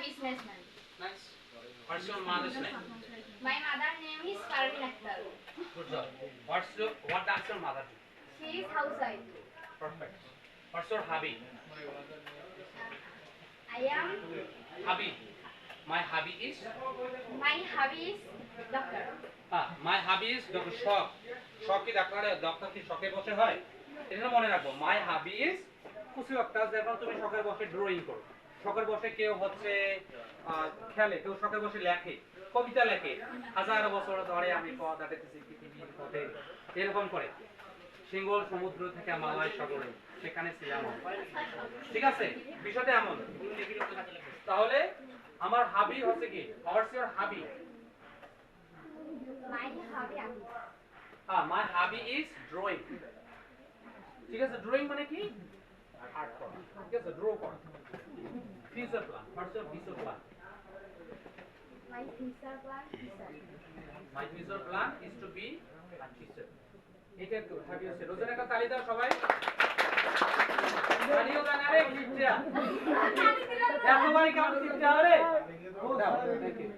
businessman. Nice. What's your mother's name? My mother name is Parveen Akhtar. Good job. What does your mother do? She is housewife. Perfect. What's your hobby? I am. Hobby. My hobby is. My hobby is doctor. My hobby is শখ। শখ কি doctor কি শখে বসে হয়? এটা মনে রাখবো। My hobby is কিছু একটা যেমন তুমি শখের বসে ড্রয়িং করো। শখের বসে কেউ হচ্ছে খেলে, কেউ শখের বসে লেখে, কবিতা লেখে। হাজার বছর ধরে আমি পথ হাঁটতেছি পৃথিবীর পথে, এরকম করে। সিংহল সমুদ্র থেকে মালয় সাগরে সেখানে ছিলাম। ঠিক আছে, বিষয়টা এমন। তাহলে আমার হাবি হচ্ছে কি? What's your hobby? My hobby. My hobby is drawing. ঠিক আছে, ড্রয়িং মানে কি? আর্ট করা। ঠিক আছে, ড্র করা। Future plan. What's your future plan? My future plan is My future plan is to be a teacher. এটা একটু হ্যাপি হচ্ছে। রোজার একটা তালি দাও সবাই। তালিও দেন আরে কিচ্ছা। এতবারই কেমন কিচ্ছা আরে? দাও, থ্যাংক ইউ।